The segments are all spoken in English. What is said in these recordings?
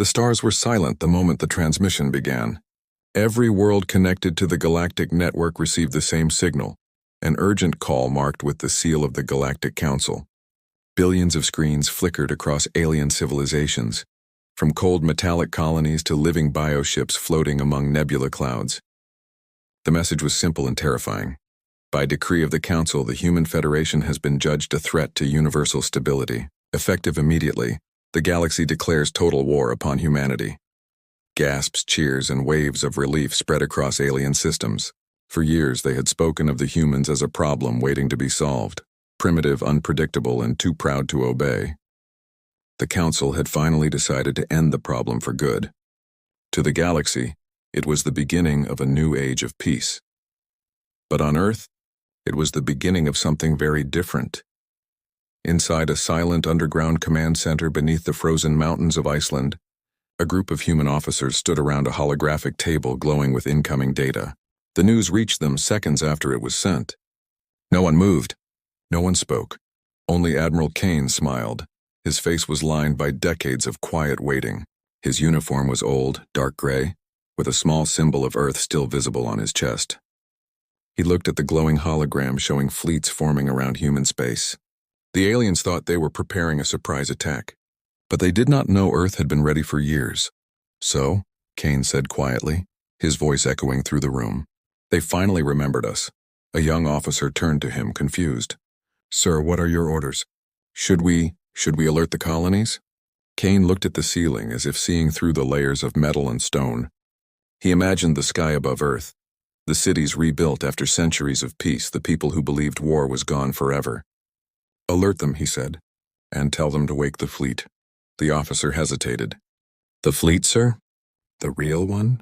The stars were silent the moment the transmission began. Every world connected to the Galactic network received the same signal, an urgent call marked with the seal of the Galactic Council. Billions of screens flickered across alien civilizations, from cold metallic colonies to living bioships floating among nebula clouds. The message was simple and terrifying. By decree of the Council, the Human Federation has been judged a threat to universal stability. Effective immediately, the galaxy declares total war upon humanity. Gasps, cheers, and waves of relief spread across alien systems. For years, they had spoken of the humans as a problem waiting to be solved, primitive, unpredictable, and too proud to obey. The Council had finally decided to end the problem for good. To the galaxy, it was the beginning of a new age of peace. But on Earth, it was the beginning of something very different. Inside a silent underground command center beneath the frozen mountains of Iceland, a group of human officers stood around a holographic table glowing with incoming data. The news reached them seconds after it was sent. No one moved. No one spoke. Only Admiral Kane smiled. His face was lined by decades of quiet waiting. His uniform was old, dark gray, with a small symbol of Earth still visible on his chest. He looked at the glowing hologram showing fleets forming around human space. The aliens thought they were preparing a surprise attack, but they did not know Earth had been ready for years. So, Kane said quietly, his voice echoing through the room, "They finally remembered us." A young officer turned to him, confused. "Sir, what are your orders? Should we alert the colonies?" Kane looked at the ceiling as if seeing through the layers of metal and stone. He imagined the sky above Earth, the cities rebuilt after centuries of peace, the people who believed war was gone forever. "Alert them," he said, "and tell them to wake the fleet." The officer hesitated. "The fleet, sir? The real one?"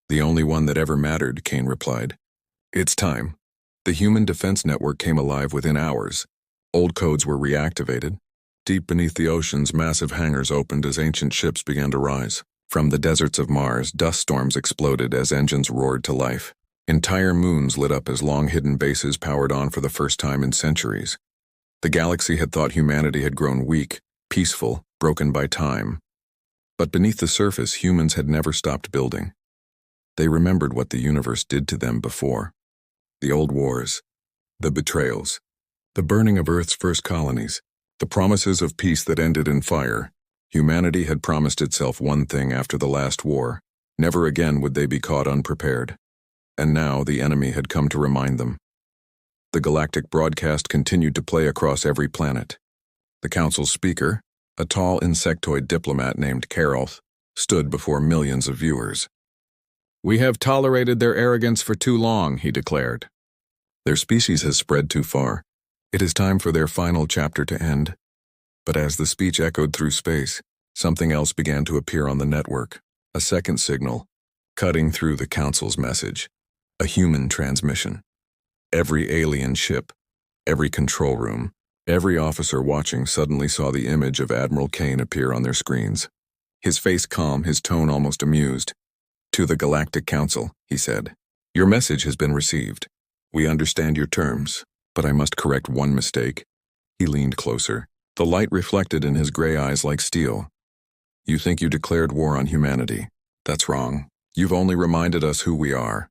"The only one that ever mattered," Kane replied. "It's time." The Human Defense Network came alive within hours. Old codes were reactivated. Deep beneath the oceans, massive hangars opened as ancient ships began to rise. From the deserts of Mars, dust storms exploded as engines roared to life. Entire moons lit up as long-hidden bases powered on for the first time in centuries. The galaxy had thought humanity had grown weak, peaceful, broken by time. But beneath the surface, humans had never stopped building. They remembered what the universe did to them before. The old wars, the betrayals, the burning of Earth's first colonies, the promises of peace that ended in fire. Humanity had promised itself one thing after the last war: never again would they be caught unprepared. And now the enemy had come to remind them. The galactic broadcast continued to play across every planet. The Council's speaker, a tall insectoid diplomat named Karolth, stood before millions of viewers. "We have tolerated their arrogance for too long," he declared. "Their species has spread too far. It is time for their final chapter to end." But as the speech echoed through space, something else began to appear on the network, a second signal, cutting through the Council's message. A human transmission. Every alien ship, every control room, every officer watching suddenly saw the image of Admiral Kane appear on their screens. His face calm, his tone almost amused. "To the Galactic Council," he said, "your message has been received. We understand your terms, but I must correct one mistake." He leaned closer, the light reflected in his gray eyes like steel. "You think you declared war on humanity. That's wrong. You've only reminded us who we are."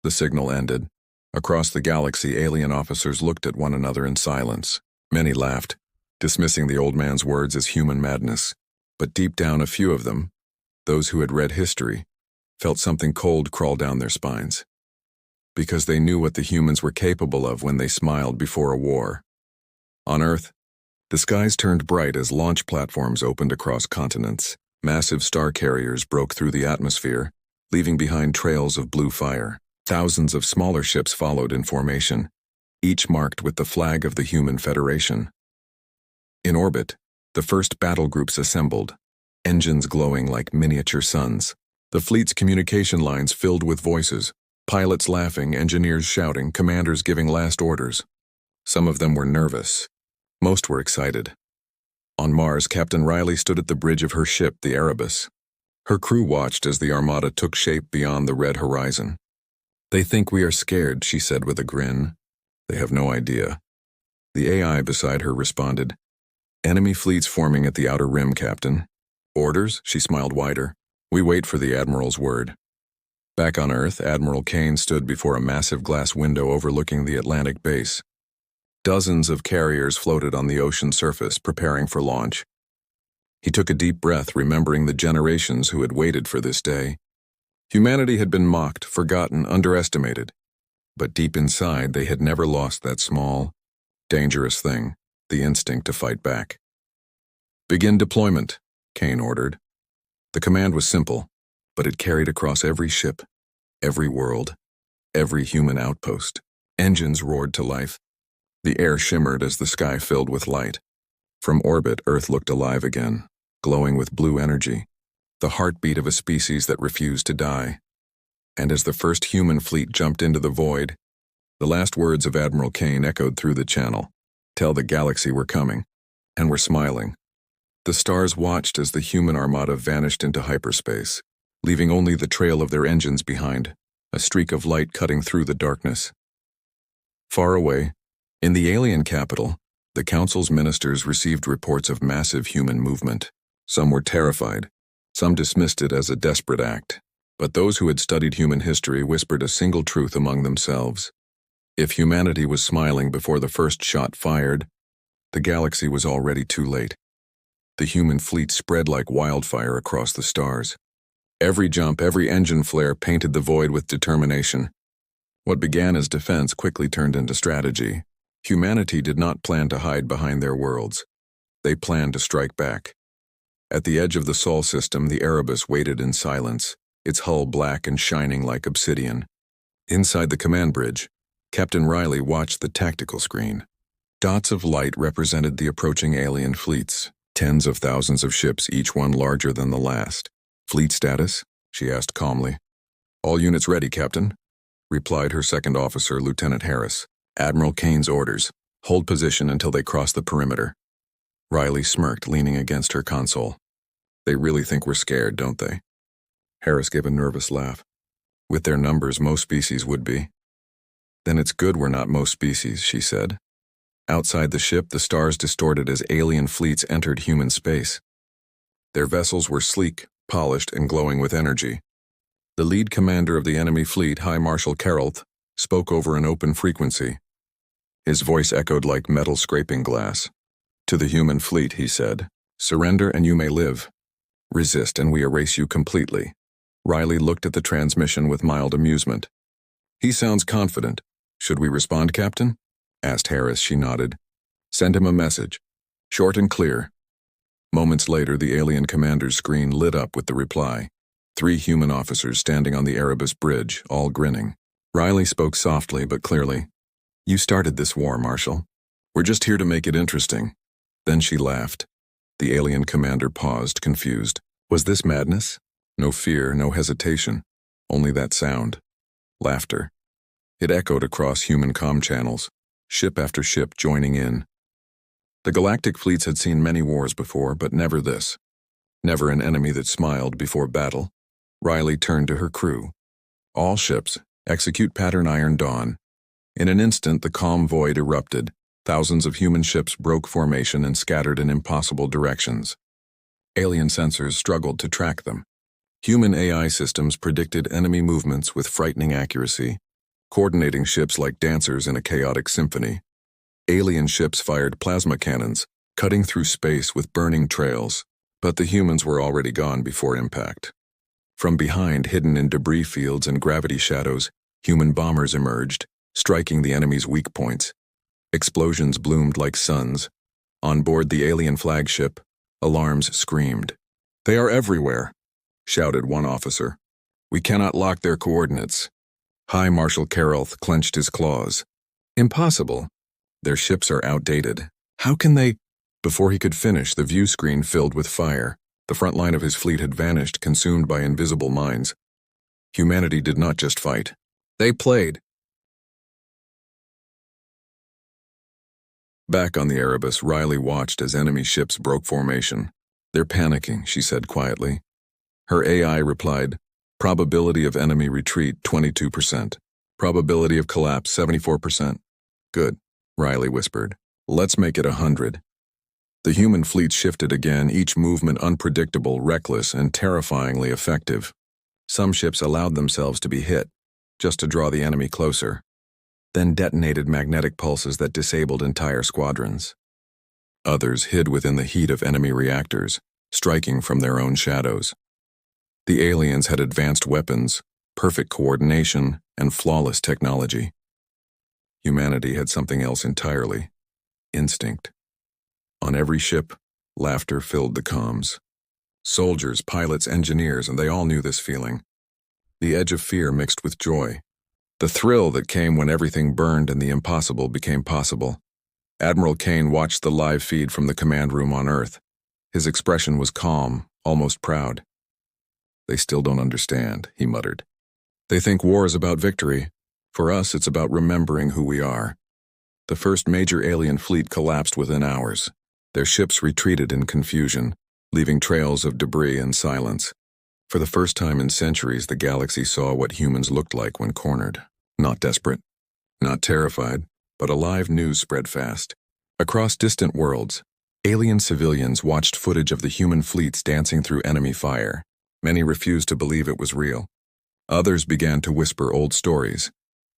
The signal ended. Across the galaxy, alien officers looked at one another in silence. Many laughed, dismissing the old man's words as human madness. But deep down, a few of them, those who had read history, felt something cold crawl down their spines. Because they knew what the humans were capable of when they smiled before a war. On Earth, the skies turned bright as launch platforms opened across continents. Massive star carriers broke through the atmosphere, leaving behind trails of blue fire. Thousands of smaller ships followed in formation, each marked with the flag of the Human Federation. In orbit, the first battle groups assembled, engines glowing like miniature suns. The fleet's communication lines filled with voices, pilots laughing, engineers shouting, commanders giving last orders. Some of them were nervous. Most were excited. On Mars, Captain Riley stood at the bridge of her ship, the Erebus. Her crew watched as the armada took shape beyond the red horizon. "They think we are scared," she said with a grin. "They have no idea." The AI beside her responded, "Enemy fleets forming at the outer rim, Captain. Orders? She smiled wider. We wait for the Admiral's word. Back on Earth, Admiral Kane stood before a massive glass window overlooking the Atlantic base. Dozens of carriers floated on the ocean surface, preparing for launch. He took a deep breath, remembering the generations who had waited for this day. Humanity had been mocked, forgotten, underestimated. But deep inside, they had never lost that small, dangerous thing, the instinct to fight back. Begin deployment, Kane ordered. The command was simple, but it carried across every ship, every world, every human outpost. Engines roared to life. The air shimmered as the sky filled with light. From orbit, Earth looked alive again, glowing with blue energy, the heartbeat of a species that refused to die. And as the first human fleet jumped into the void, the last words of Admiral Kane echoed through the channel. Tell the galaxy we're coming. And we're smiling. The stars watched as the human armada vanished into hyperspace, leaving only the trail of their engines behind, a streak of light cutting through the darkness. Far away, in the alien capital, the Council's ministers received reports of massive human movement. Some were terrified, some dismissed it as a desperate act, but those who had studied human history whispered a single truth among themselves. If humanity was smiling before the first shot fired, the galaxy was already too late. The human fleet spread like wildfire across the stars. Every jump, every engine flare painted the void with determination. What began as defense quickly turned into strategy. Humanity did not plan to hide behind their worlds. They planned to strike back. At the edge of the Sol system, the Erebus waited in silence, its hull black and shining like obsidian. Inside the command bridge, Captain Riley watched the tactical screen. Dots of light represented the approaching alien fleets, tens of thousands of ships, each one larger than the last. Fleet status? She asked calmly. All units ready, Captain, replied her second officer, Lieutenant Harris. Admiral Kane's orders. Hold position until they cross the perimeter. Riley smirked, leaning against her console. They really think we're scared, don't they? Harris gave a nervous laugh. With their numbers, most species would be. Then it's good we're not most species, she said. Outside the ship, the stars distorted as alien fleets entered human space. Their vessels were sleek, polished, and glowing with energy. The lead commander of the enemy fleet, High Marshal Carroll, spoke over an open frequency. His voice echoed like metal scraping glass. To the human fleet, he said, surrender and you may live. Resist and we erase you completely. Riley looked at the transmission with mild amusement. He sounds confident. Should we respond, Captain? Asked Harris. She nodded. Send him a message. Short and clear. Moments later, the alien commander's screen lit up with the reply. 3 human officers standing on the Erebus bridge, all grinning. Riley spoke softly but clearly. You started this war, Marshal. We're just here to make it interesting. Then she laughed. The alien commander paused, confused. Was this madness? No fear, no hesitation. Only that sound. Laughter. It echoed across human comm channels, ship after ship joining in. The galactic fleets had seen many wars before, but never this. Never an enemy that smiled before battle. Riley turned to her crew. All ships, execute pattern Iron Dawn. In an instant, the calm void erupted. Thousands of human ships broke formation and scattered in impossible directions. Alien sensors struggled to track them. Human AI systems predicted enemy movements with frightening accuracy, coordinating ships like dancers in a chaotic symphony. Alien ships fired plasma cannons, cutting through space with burning trails, but the humans were already gone before impact. From behind, hidden in debris fields and gravity shadows, human bombers emerged, striking the enemy's weak points. Explosions bloomed like suns. On board the alien flagship, alarms screamed. They are everywhere, shouted one officer. We cannot lock their coordinates. High Marshal Carroll clenched his claws. Impossible. Their ships are outdated. How can they? Before he could finish, the view screen filled with fire. The front line of his fleet had vanished, consumed by invisible mines. Humanity did not just fight. They played. Back on the Erebus, Riley watched as enemy ships broke formation. They're panicking, she said quietly. Her AI replied, probability of enemy retreat 22%. Probability of collapse 74%. Good, Riley whispered. Let's make it 100. The human fleet shifted again, each movement unpredictable, reckless, and terrifyingly effective. Some ships allowed themselves to be hit, just to draw the enemy closer, then detonated magnetic pulses that disabled entire squadrons. Others hid within the heat of enemy reactors, striking from their own shadows. The aliens had advanced weapons, perfect coordination, and flawless technology. Humanity had something else entirely: instinct. On every ship, laughter filled the comms. Soldiers, pilots, engineers, and they all knew this feeling. The edge of fear mixed with joy. The thrill that came when everything burned and the impossible became possible. Admiral Kane watched the live feed from the command room on Earth. His expression was calm, almost proud. "They still don't understand," he muttered. "They think war is about victory. For us, it's about remembering who we are." The first major alien fleet collapsed within hours. Their ships retreated in confusion, leaving trails of debris and silence. For the first time in centuries, the galaxy saw what humans looked like when cornered. Not desperate, not terrified, but alive. News spread fast. Across distant worlds, alien civilians watched footage of the human fleets dancing through enemy fire. Many refused to believe it was real. Others began to whisper old stories,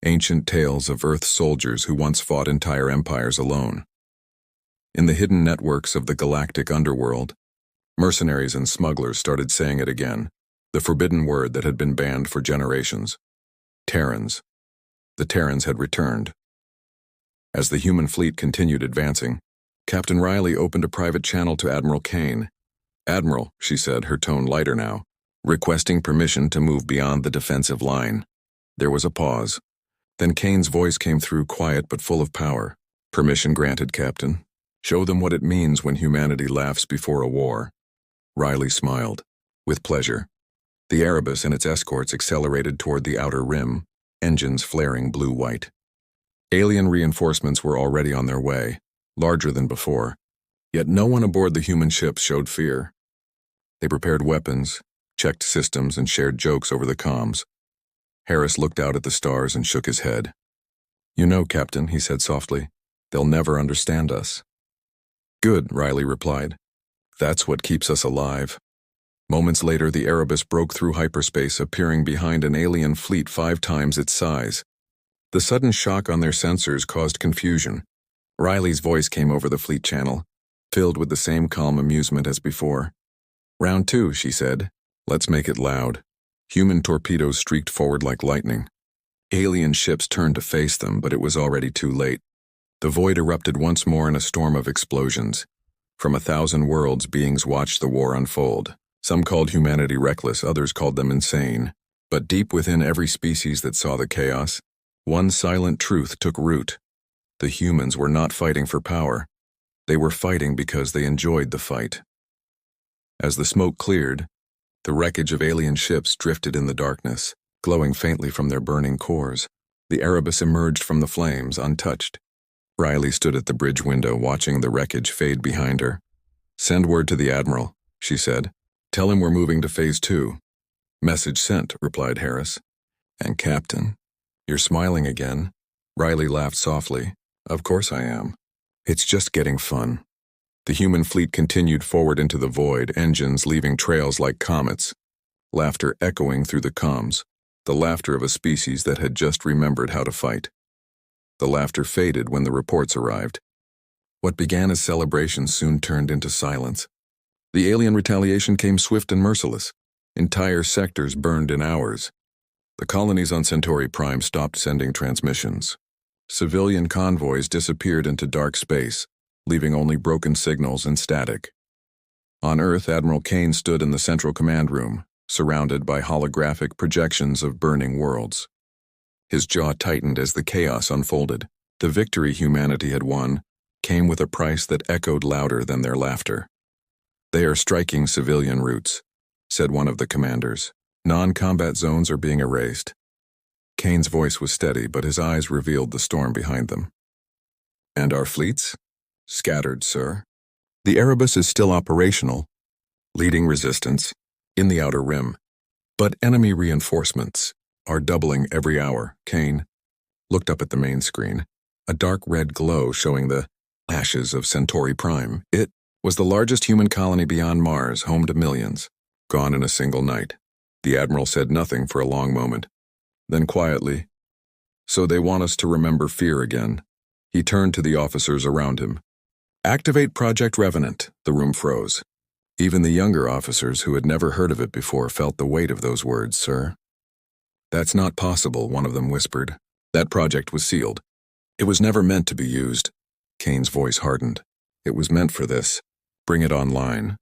ancient tales of Earth's soldiers who once fought entire empires alone. In the hidden networks of the galactic underworld, mercenaries and smugglers started saying it again, the forbidden word that had been banned for generations. Terrans. The Terrans had returned. As the human fleet continued advancing, Captain Riley opened a private channel to Admiral Kane. "Admiral," she said, her tone lighter now, requesting permission to move beyond the defensive line. There was a pause. Then Kane's voice came through, quiet but full of power. "Permission granted, Captain. Show them what it means when humanity laughs before a war." Riley smiled. "With pleasure." The Erebus and its escorts accelerated toward the outer rim, engines flaring blue-white. Alien reinforcements were already on their way, larger than before. Yet no one aboard the human ships showed fear. They prepared weapons, checked systems, and shared jokes over the comms. Harris looked out at the stars and shook his head. "You know, Captain," he said softly, "they'll never understand us." "Good," Riley replied. "That's what keeps us alive." Moments later, the Erebus broke through hyperspace, appearing behind an alien fleet 5 times its size. The sudden shock on their sensors caused confusion. Riley's voice came over the fleet channel, filled with the same calm amusement as before. "Round 2, she said. "Let's make it loud." Human torpedoes streaked forward like lightning. Alien ships turned to face them, but it was already too late. The void erupted once more in a storm of explosions. From 1,000 worlds, beings watched the war unfold. Some called humanity reckless, others called them insane. But deep within every species that saw the chaos, one silent truth took root. The humans were not fighting for power. They were fighting because they enjoyed the fight. As the smoke cleared, the wreckage of alien ships drifted in the darkness, glowing faintly from their burning cores. The Erebus emerged from the flames, untouched. Riley stood at the bridge window, watching the wreckage fade behind her. "Send word to the Admiral," she said. "Tell him we're moving to Phase 2. "Message sent," replied Harris. "And Captain, you're smiling again." Riley laughed softly. "Of course I am. It's just getting fun." The human fleet continued forward into the void, engines leaving trails like comets, laughter echoing through the comms, the laughter of a species that had just remembered how to fight. The laughter faded when the reports arrived. What began as celebration soon turned into silence. The alien retaliation came swift and merciless. Entire sectors burned in hours. The colonies on Centauri Prime stopped sending transmissions. Civilian convoys disappeared into dark space, leaving only broken signals and static. On Earth, Admiral Kane stood in the central command room, surrounded by holographic projections of burning worlds. His jaw tightened as the chaos unfolded. The victory humanity had won came with a price that echoed louder than their laughter. "They are striking civilian routes," said one of the commanders. "Non-combat zones are being erased." Kane's voice was steady, but his eyes revealed the storm behind them. "And our fleets?" "Scattered, sir. The Erebus is still operational, leading resistance in the outer rim. But enemy reinforcements are doubling every hour." Kane looked up at the main screen, a dark red glow showing the ashes of Centauri Prime. was the largest human colony beyond Mars, home to millions, gone in a single night. The Admiral said nothing for a long moment. Then quietly, "So they want us to remember fear again." He turned to the officers around him. "Activate Project Revenant." The room froze. Even the younger officers who had never heard of it before felt the weight of those words, "Sir." "That's not possible," one of them whispered. "That project was sealed. It was never meant to be used." Kane's voice hardened. "It was meant for this. Bring it online."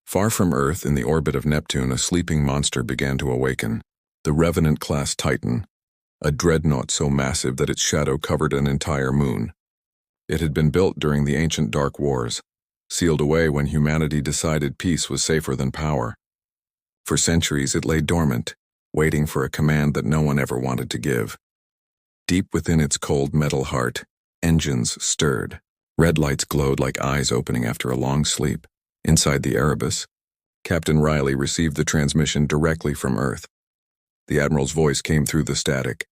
Far from Earth, in the orbit of Neptune, a sleeping monster began to awaken. The Revenant-class Titan, a dreadnought so massive that its shadow covered an entire moon. It had been built during the ancient Dark Wars, sealed away when humanity decided peace was safer than power. For centuries it lay dormant, waiting for a command that no one ever wanted to give. Deep within its cold metal heart, engines stirred. Red lights glowed like eyes opening after a long sleep. Inside the Erebus, Captain Riley received the transmission directly from Earth. The Admiral's voice came through the static.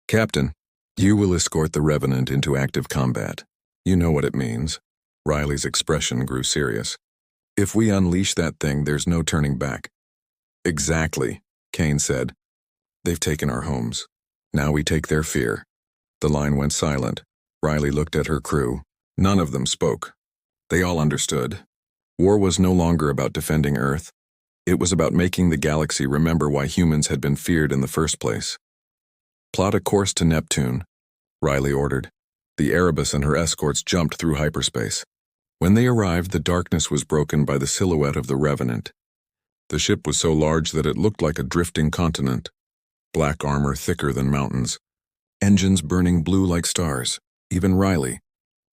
"Captain, you will escort the Revenant into active combat. You know what it means." Riley's expression grew serious. "If we unleash that thing, there's no turning back." "Exactly," Kane said. "They've taken our homes. Now we take their fear." The line went silent. Riley looked at her crew. None of them spoke. They all understood. War was no longer about defending Earth. It was about making the galaxy remember why humans had been feared in the first place. "Plot a course to Neptune," Riley ordered. The Erebus and her escorts jumped through hyperspace. When they arrived, the darkness was broken by the silhouette of the Revenant. The ship was so large that it looked like a drifting continent. Black armor thicker than mountains. Engines burning blue like stars. Even Riley,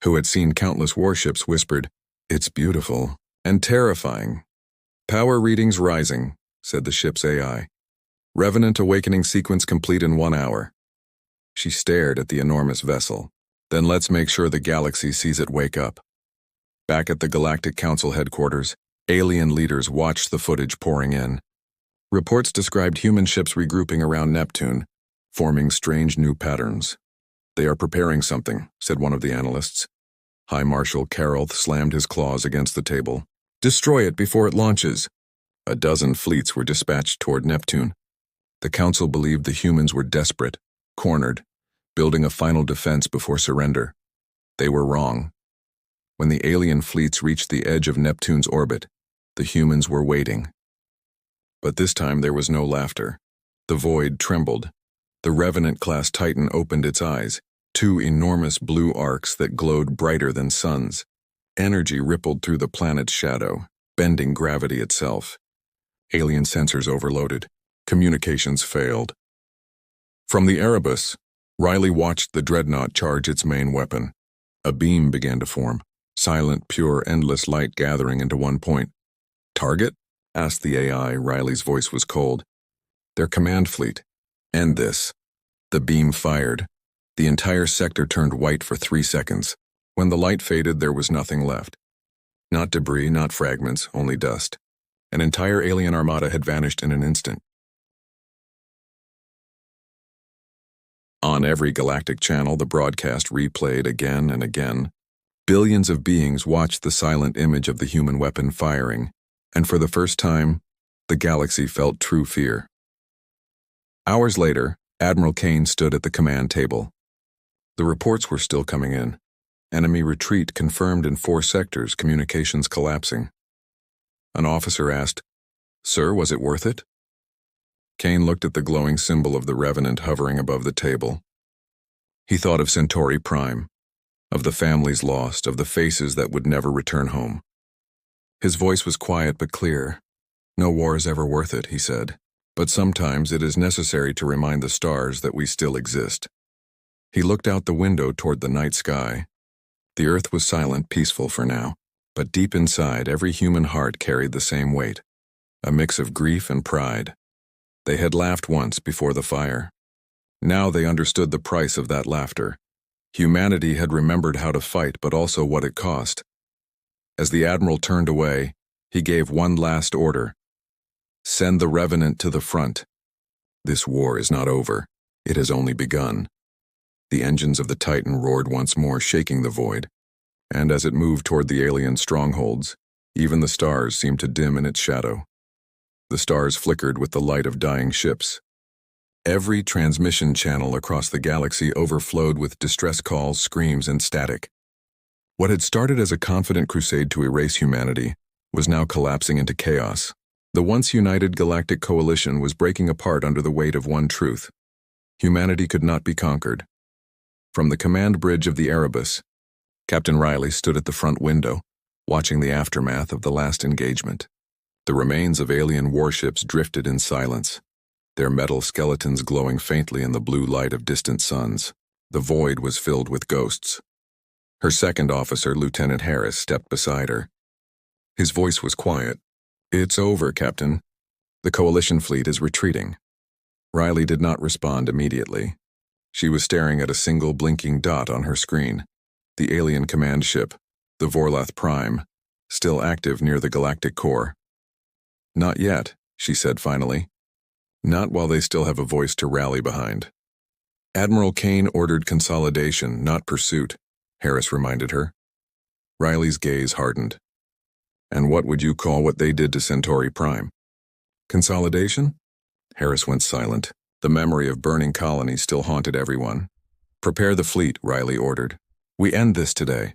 who had seen countless warships, whispered, "It's beautiful and terrifying." "Power readings rising," said the ship's AI. "Revenant awakening sequence complete in 1 hour." She stared at the enormous vessel. "Then let's make sure the galaxy sees it wake up." Back at the Galactic Council headquarters, alien leaders watched the footage pouring in. Reports described human ships regrouping around Neptune, forming strange new patterns. "They are preparing something," said one of the analysts. High Marshal Carroll slammed his claws against the table. "Destroy it before it launches." A dozen fleets were dispatched toward Neptune. The Council believed the humans were desperate, cornered, building a final defense before surrender. They were wrong. When the alien fleets reached the edge of Neptune's orbit, the humans were waiting. But this time there was no laughter. The void trembled. The Revenant-class Titan opened its eyes, 2 enormous blue arcs that glowed brighter than suns. Energy rippled through the planet's shadow, bending gravity itself. Alien sensors overloaded. Communications failed. From the Erebus, Riley watched the dreadnought charge its main weapon. A beam began to form, silent, pure, endless light gathering into one point. "Target?" asked the AI. Riley's voice was cold. "Their command fleet. End this." The beam fired. The entire sector turned white for 3 seconds. When the light faded, there was nothing left. Not debris, not fragments, only dust. An entire alien armada had vanished in an instant. On every galactic channel, the broadcast replayed again and again. Billions of beings watched the silent image of the human weapon firing, and for the first time, the galaxy felt true fear. Hours later, Admiral Kane stood at the command table. The reports were still coming in. Enemy retreat confirmed in 4 sectors, communications collapsing. An officer asked, "Sir, was it worth it?" Kane looked at the glowing symbol of the Revenant hovering above the table. He thought of Centauri Prime, of the families lost, of the faces that would never return home. His voice was quiet but clear. "No war is ever worth it," he said, "but sometimes it is necessary to remind the stars that we still exist." He looked out the window toward the night sky. The Earth was silent, peaceful for now, but deep inside, every human heart carried the same weight, a mix of grief and pride. They had laughed once before the fire. Now they understood the price of that laughter. Humanity had remembered how to fight, but also what it cost. As the Admiral turned away, he gave one last order. "Send the Revenant to the front. This war is not over. It has only begun." The engines of the Titan roared once more, shaking the void, and as it moved toward the alien strongholds, Even the stars seemed to dim in its shadow. The stars flickered with the light of dying ships. Every transmission channel across the galaxy overflowed with distress calls, screams, and static. What had started as a confident crusade to erase humanity was now collapsing into chaos. The once united galactic coalition was breaking apart under the weight of one truth: humanity could not be conquered. From the command bridge of the Erebus, Captain Riley stood at the front window, watching the aftermath of the last engagement. The remains of alien warships drifted in silence, their metal skeletons glowing faintly in the blue light of distant suns. The void was filled with ghosts. Her second officer, Lieutenant Harris, stepped beside her. His voice was quiet. "It's over, Captain. The coalition fleet is retreating." Riley did not respond immediately. She was staring at a single blinking dot on her screen. The alien command ship, the Vorlath Prime, still active near the galactic core. "Not yet," she said finally. "Not while they still have a voice to rally behind." "Admiral Kane ordered consolidation, not pursuit," Harris reminded her. Riley's gaze hardened. "And what would you call what they did to Centauri Prime?" "Consolidation?" Harris went silent. The memory of burning colonies still haunted everyone. "Prepare the fleet," Riley ordered. "We end this today."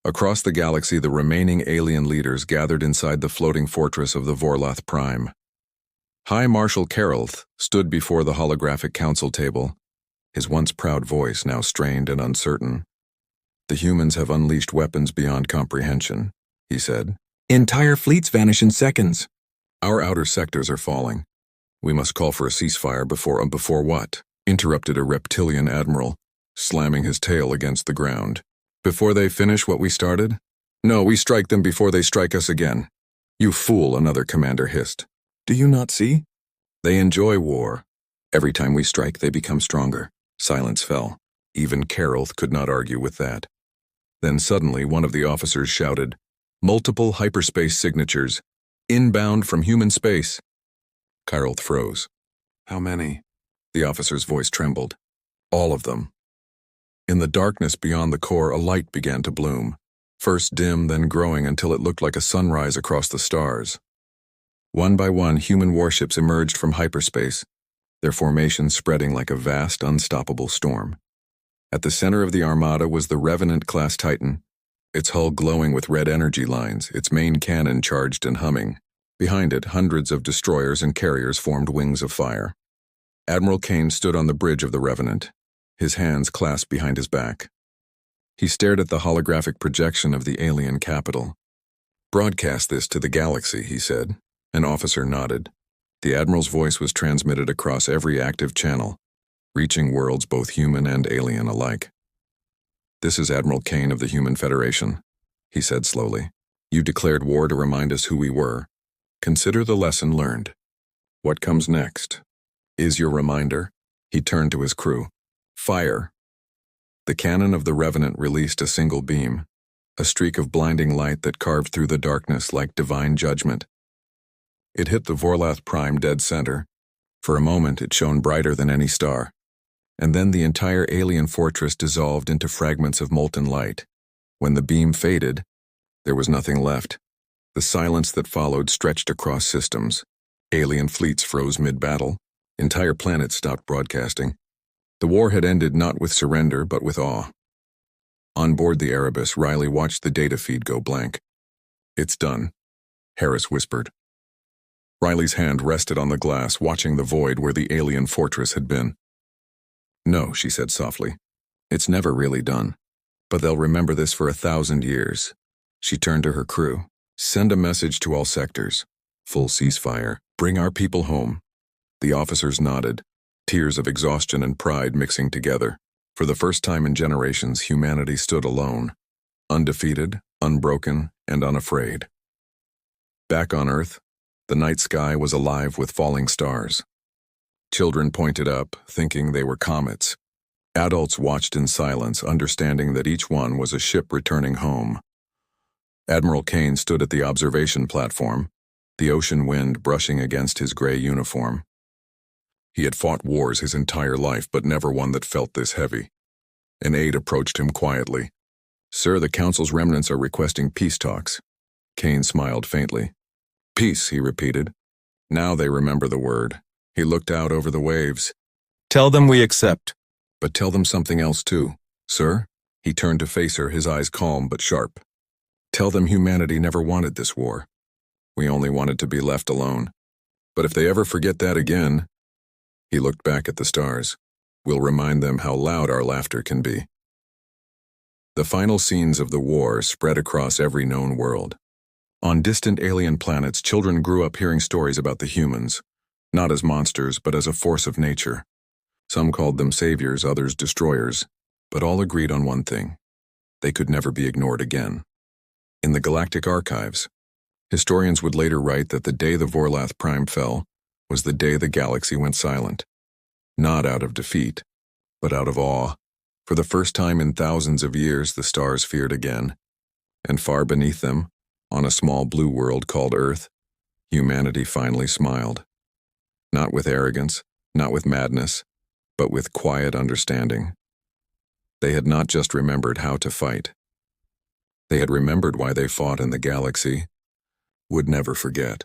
Across the galaxy, the remaining alien leaders gathered inside the floating fortress of the Vorlath Prime. High Marshal Carolth stood before the holographic council table, his once proud voice now strained and uncertain. "The humans have unleashed weapons beyond comprehension," he said. "Entire fleets vanish in seconds. Our outer sectors are falling. We must call for a ceasefire before what?" interrupted a reptilian admiral, slamming his tail against the ground. "Before they finish what we started? No, we strike them before they strike us again." "You fool," another commander hissed. "Do you not see? They enjoy war. Every time we strike, they become stronger." Silence fell. Even Carolth could not argue with that. Then suddenly one of the officers shouted, "Multiple hyperspace signatures. Inbound from human space." Carolth froze. "How many?" The officer's voice trembled. "All of them." In the darkness beyond the core, a light began to bloom, first dim, then growing until it looked like a sunrise across the stars. One by one, human warships emerged from hyperspace, their formation spreading like a vast, unstoppable storm. At the center of the armada was the Revenant-class Titan, its hull glowing with red energy lines, its main cannon charged and humming. Behind it, hundreds of destroyers and carriers formed wings of fire. Admiral Kane stood on the bridge of the Revenant, his hands clasped behind his back. He stared at the holographic projection of the alien capital. "Broadcast this to the galaxy," he said. An officer nodded. The Admiral's voice was transmitted across every active channel, reaching worlds both human and alien alike. "This is Admiral Kane of the Human Federation," he said slowly. "You declared war to remind us who we were. Consider the lesson learned. What comes next is your reminder." He turned to his crew. "Fire." The cannon of the Revenant released a single beam, a streak of blinding light that carved through the darkness like divine judgment. It hit the Vorlath Prime dead center. For a moment, it shone brighter than any star. And then the entire alien fortress dissolved into fragments of molten light. When the beam faded, there was nothing left. The silence that followed stretched across systems. Alien fleets froze mid-battle. Entire planets stopped broadcasting. The war had ended not with surrender, but with awe. On board the Erebus, Riley watched the data feed go blank. "It's done," Harris whispered. Riley's hand rested on the glass, watching the void where the alien fortress had been. "No," she said softly. "It's never really done. But they'll remember this for 1,000 years." She turned to her crew. "Send a message to all sectors. Full ceasefire. Bring our people home." The officers nodded, tears of exhaustion and pride mixing together. For the first time in generations, humanity stood alone, undefeated, unbroken, and unafraid. Back on Earth, the night sky was alive with falling stars. Children pointed up, thinking they were comets. Adults watched in silence, understanding that each one was a ship returning home. Admiral Kane stood at the observation platform, the ocean wind brushing against his gray uniform. He had fought wars his entire life, but never one that felt this heavy. An aide approached him quietly. "Sir, the Council's remnants are requesting peace talks." Kane smiled faintly. Peace, he repeated. Now they remember the word. He looked out over the waves. Tell them we accept. But tell them something else too. Sir? He turned to face her, his eyes calm but sharp. Tell them humanity never wanted this war. We only wanted to be left alone. But if they ever forget that again, he looked back at the stars, we'll remind them how loud our laughter can be. The final scenes of the war spread across every known world. On distant alien planets, children grew up hearing stories about the humans, not as monsters, but as a force of nature. Some called them saviors, others destroyers, but all agreed on one thing. They could never be ignored again. In the Galactic archives, historians would later write that the day the Vorlath Prime fell was the day the galaxy went silent. Not out of defeat, but out of awe. For the first time in thousands of years, the stars feared again. And far beneath them, on a small blue world called Earth, humanity finally smiled. Not with arrogance, not with madness, but with quiet understanding. They had not just remembered how to fight. They had remembered why they fought, and the galaxy would never forget.